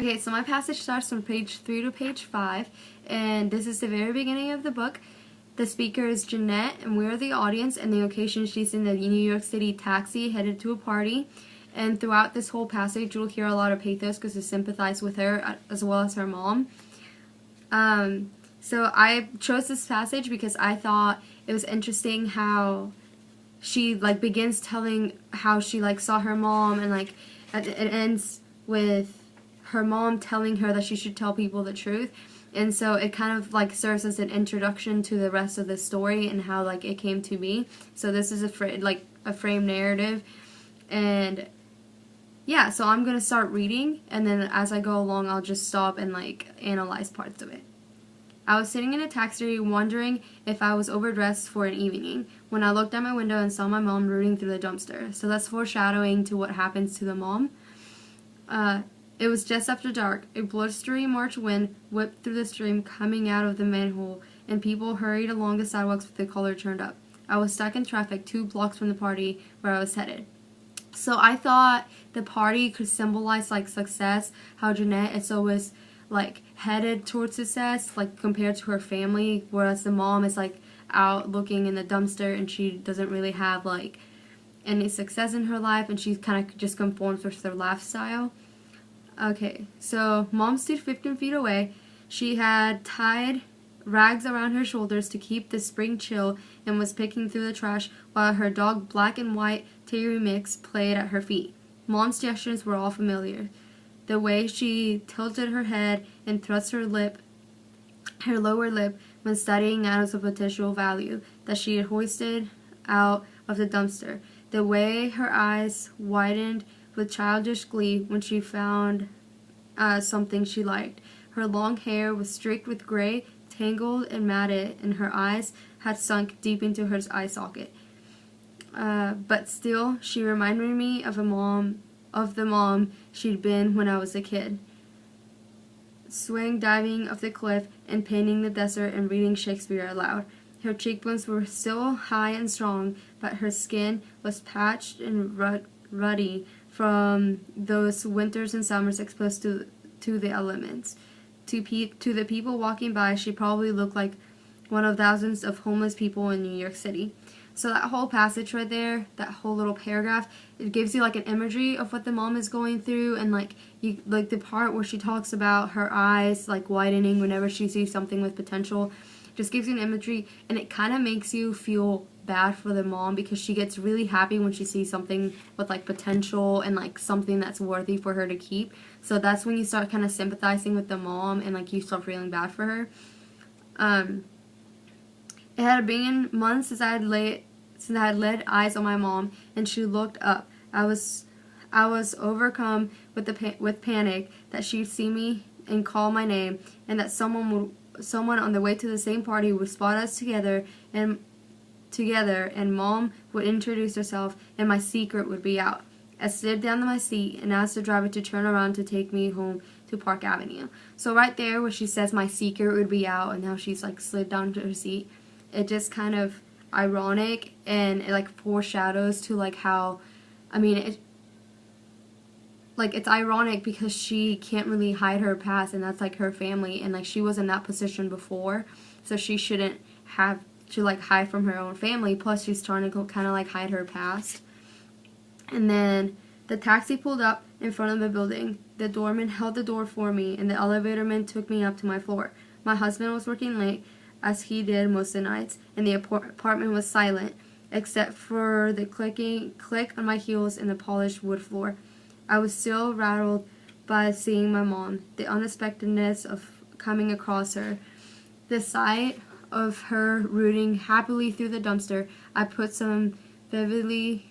Okay, so my passage starts from page 3 to page 5, and this is the very beginning of the book. The speaker is Jeanette, and we're the audience, and the occasion she's in the New York City taxi headed to a party. And throughout this whole passage, you'll hear a lot of pathos because you sympathize with her as well as her mom. So I chose this passage because I thought it was interesting how she begins telling how she saw her mom, and it ends with her mom telling her that she should tell people the truth. And so it kind of serves as an introduction to the rest of the story and how it came to be. So this is a frame narrative, and yeah, so I'm gonna start reading, and then as I go along I'll just stop and analyze parts of it. I was sitting in a taxi wondering if I was overdressed for an evening when I looked out my window and saw my mom rooting through the dumpster. So that's foreshadowing to what happens to the mom. It was just after dark. A blustery March wind whipped through the stream coming out of the manhole, and people hurried along the sidewalks with the collar turned up. I was stuck in traffic 2 blocks from the party where I was headed. So I thought the party could symbolize success, how Jeanette is always headed towards success compared to her family, whereas the mom is out looking in the dumpster and she doesn't really have any success in her life, and she kind of just conforms with their lifestyle. Okay, so mom stood 15 feet away. She had tied rags around her shoulders to keep the spring chill and was picking through the trash while her dog Black and White Terrier Mix played at her feet. Mom's gestures were all familiar. The way she tilted her head and thrust her lower lip when studying items of potential value that she had hoisted out of the dumpster. The way her eyes widened with childish glee when she found something she liked. Her long hair was streaked with gray, tangled and matted, and her eyes had sunk deep into her eye socket. But still, she reminded me of the mom she'd been when I was a kid. Swing diving off the cliff and painting the desert and reading Shakespeare aloud. Her cheekbones were still high and strong, but her skin was patched and ruddy from those winters and summers exposed to the elements. To the people walking by, she probably looked like one of thousands of homeless people in New York City. So that whole passage right there, that whole little paragraph, it gives you an imagery of what the mom is going through, and the part where she talks about her eyes widening whenever she sees something with potential, just gives you an imagery, and it kind of makes you feel bad for the mom because she gets really happy when she sees something with potential and something that's worthy for her to keep. So that's when you start kind of sympathizing with the mom and you start feeling bad for her. It had been months since I had laid eyes on my mom, and she looked up. I was overcome with panic that she'd see me and call my name, and that someone on the way to the same party would spot us together, and mom would introduce herself, and my secret would be out. I slid down to my seat and asked the driver to turn around to take me home to Park Avenue. So right there where she says my secret would be out, and now she's slid down to her seat, it just kind of ironic, and it foreshadows to how, it's ironic because she can't really hide her past, and that's her family, and she was in that position before, so she shouldn't have to hide from her own family. Plus she's trying to kind of hide her past. And then the taxi pulled up in front of the building. The doorman held the door for me, and the elevator man took me up to my floor. My husband was working late, as he did most of the nights, and the apartment was silent, except for the click on my heels in the polished wood floor. I was still rattled by seeing my mom, the unexpectedness of coming across her, the sight of her rooting happily through the dumpster. I put some vividly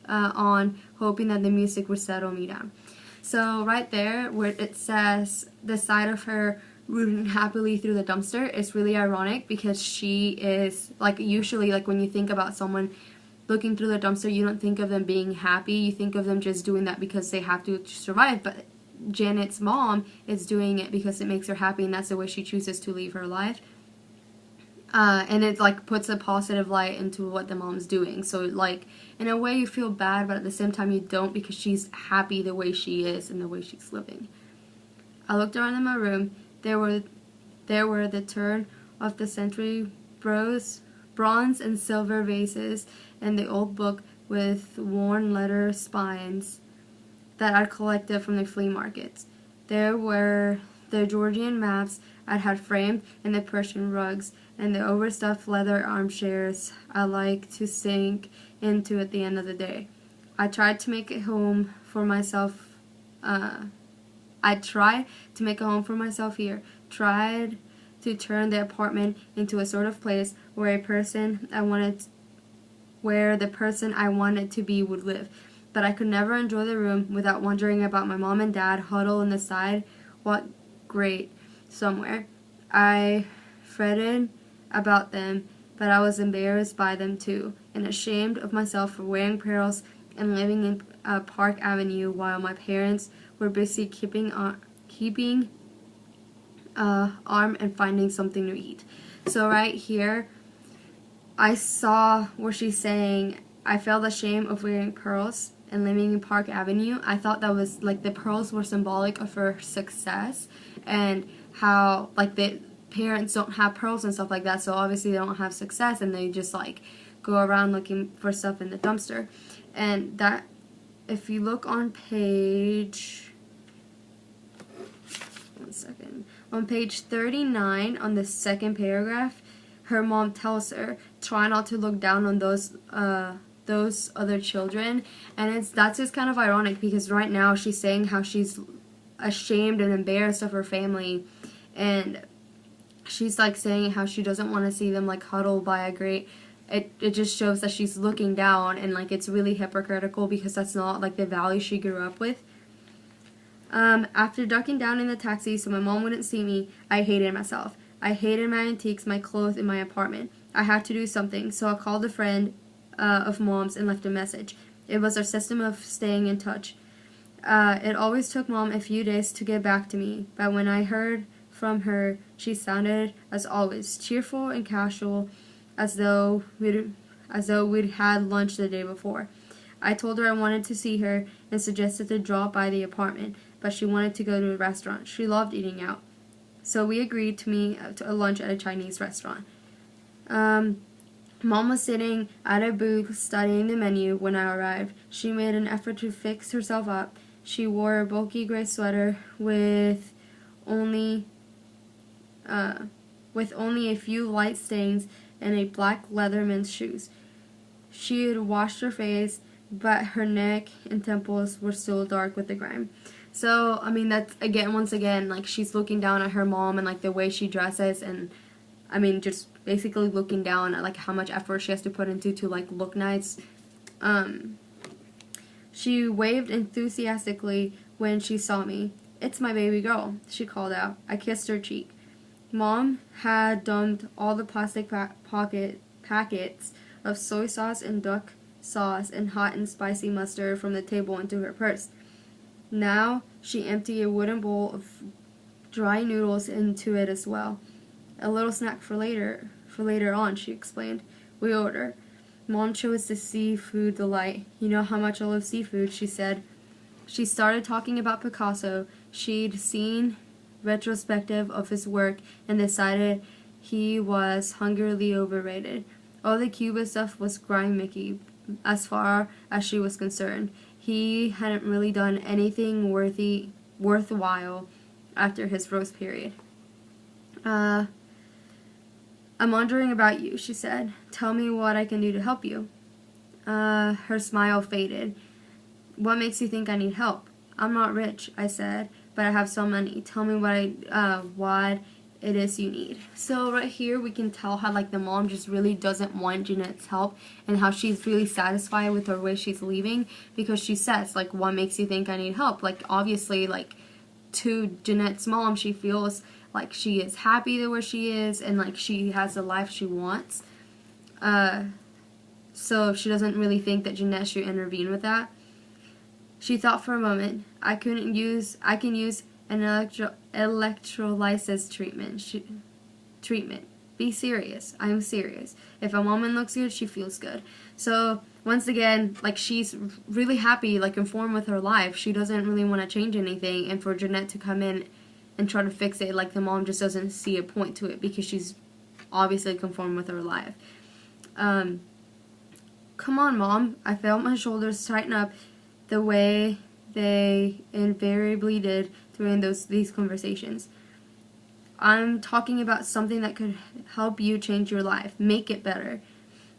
on, hoping that the music would settle me down. So right there, where it says the sight of her rooting happily through the dumpster, is really ironic because she is usually when you think about someone looking through the dumpster, you don't think of them being happy. You think of them just doing that because they have to survive. But Janet's mom is doing it because it makes her happy, and that's the way she chooses to live her life. And it puts a positive light into what the mom's doing. So in a way you feel bad, but at the same time you don't, because she's happy the way she is and the way she's living. I looked around in my room. There were the turn of the century bronze and silver vases and the old book with worn letter spines that I'd collected from the flea markets. There were the Georgian maps I'd had framed and the Persian rugs and the overstuffed leather armchairs I like to sink into at the end of the day. I tried to make a home for myself. I tried to make a home for myself here. Tried to turn the apartment into a sort of place where the person I wanted to be would live. But I could never enjoy the room without wondering about my mom and dad huddled in the sidewalk grate somewhere. I fretted about them, but I was embarrassed by them too, and ashamed of myself for wearing pearls and living in Park Avenue while my parents were busy keeping arm and finding something to eat. So right here, I saw where she's saying, I felt ashamed of wearing pearls and living in Park Avenue. I thought that was like the pearls were symbolic of her success and how like the parents don't have pearls and stuff like that, so obviously they don't have success and they just like go around looking for stuff in the dumpster. And that, if you look on page, on page 39 on the second paragraph, her mom tells her, try not to look down on those other children. And that's just kind of ironic because right now she's saying how she's ashamed and embarrassed of her family, and she's like saying how she doesn't want to see them like huddled by a grate. It just shows that she's looking down, and like it's really hypocritical because that's not like the value she grew up with. After ducking down in the taxi so my mom wouldn't see me, I hated myself. I hated my antiques, my clothes, and my apartment. I had to do something, so I called a friend of mom's and left a message. It was our system of staying in touch. It always took Mom a few days to get back to me, but when I heard from her, she sounded, as always, cheerful and casual, as though we'd had lunch the day before. I told her I wanted to see her and suggested to drop by the apartment, but she wanted to go to a restaurant. She loved eating out. So we agreed to meet to a lunch at a Chinese restaurant. Mom was sitting at a booth studying the menu when I arrived. She made an effort to fix herself up. She wore a bulky gray sweater with only a few light stains and a black Leatherman's shoes. She had washed her face, but her neck and temples were still dark with the grime. So, I mean, that's, once again, like, she's looking down at her mom and, like, the way she dresses and, I mean, just basically looking down at, like, how much effort she has to put into to, like, look nice. She waved enthusiastically when she saw me. "It's my baby girl," she called out. I kissed her cheek. Mom had dumped all the plastic packets of soy sauce and duck sauce and hot and spicy mustard from the table into her purse. Now she emptied a wooden bowl of dry noodles into it as well. "A little snack for later on," she explained. We ordered. Mom chose the seafood delight. "You know how much I love seafood," she said. She started talking about Picasso. She'd seen retrospective of his work and decided he was hungrily overrated. All the Cuba stuff was grimicky as far as she was concerned. He hadn't really done anything worthwhile after his rose period. "I'm wondering about you," she said. "Tell me what I can do to help you." Her smile faded. "What makes you think I need help?" "I'm not rich," I said, "but I have some money. Tell me what it is you need." So right here we can tell how like the mom just really doesn't want Jeanette's help and how she's really satisfied with her way she's leaving, because she says like, "What makes you think I need help?" Like obviously like to Jeanette's mom she feels like she is happy where she is and like she has the life she wants. So she doesn't really think that Jeanette should intervene with that. She thought for a moment. I can use an electrolysis treatment. Be serious. I'm serious. If a woman looks good, she feels good. So once again, like she's really happy, like conformed with her life. She doesn't really want to change anything, and for Jeanette to come in and try to fix it. Like, the mom just doesn't see a point to it because she's obviously conformed with her life. Come on, Mom. I felt my shoulders tighten up the way they invariably did during these conversations. I'm talking about something that could help you change your life, make it better.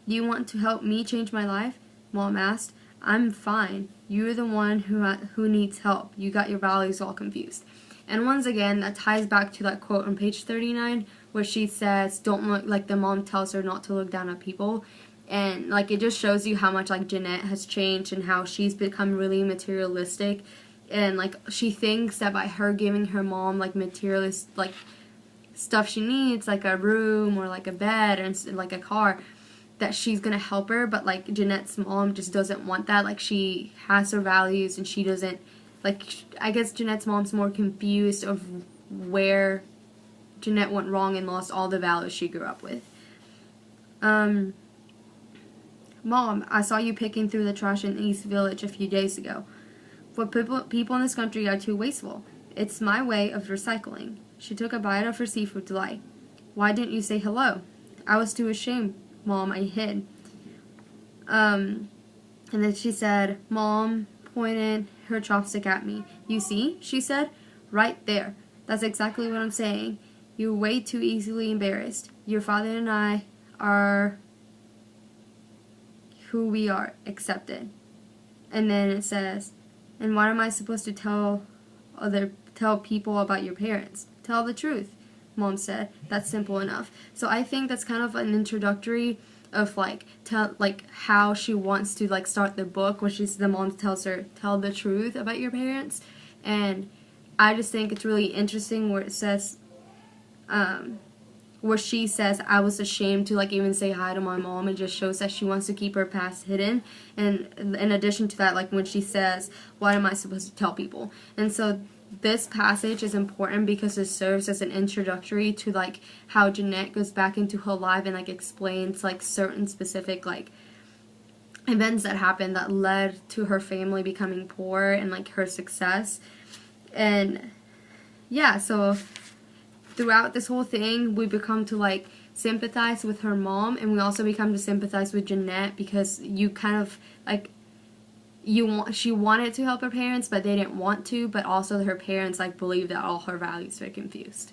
You want to help me change my life? Mom asked. I'm fine. You're the one who needs help. You got your values all confused. And once again, that ties back to that quote on page 39 where she says, don't look, like the mom tells her not to look down at people. And like, it just shows you how much like Jeanette has changed and how she's become really materialistic. And like, she thinks that by her giving her mom like materialist, like stuff she needs, like a room or like a bed and like a car, that she's gonna help her. But like, Jeanette's mom just doesn't want that. Like, she has her values and she doesn't, like, I guess Jeanette's mom's more confused of where Jeanette went wrong and lost all the values she grew up with. Mom, I saw you picking through the trash in East Village a few days ago. But people in this country are too wasteful. It's my way of recycling. She took a bite of her seafood delight. Why didn't you say hello? I was too ashamed, Mom. I hid. And then she said, Mom pointed her chopstick at me. You see, she said, right there. That's exactly what I'm saying. You're way too easily embarrassed. Your father and I are who we are, accepted. And then it says, and what am I supposed to tell people about your parents? Tell the truth, Mom said. That's simple enough. So I think that's kind of an introductory of like how she wants to like start the book, where the mom tells her, tell the truth about your parents. And I just think it's really interesting where it says, where she says, I was ashamed to like even say hi to my mom. It just shows that she wants to keep her past hidden. And in addition to that, like when she says, what am I supposed to tell people? And so this passage is important because it serves as an introductory to like how Jeanette goes back into her life and like explains like certain specific like events that happened that led to her family becoming poor and like her success. And yeah, so throughout this whole thing, we become to like sympathize with her mom, and we also become to sympathize with Jeanette because you kind of like she wanted to help her parents, but they didn't want to, but also her parents like believe that all her values were confused.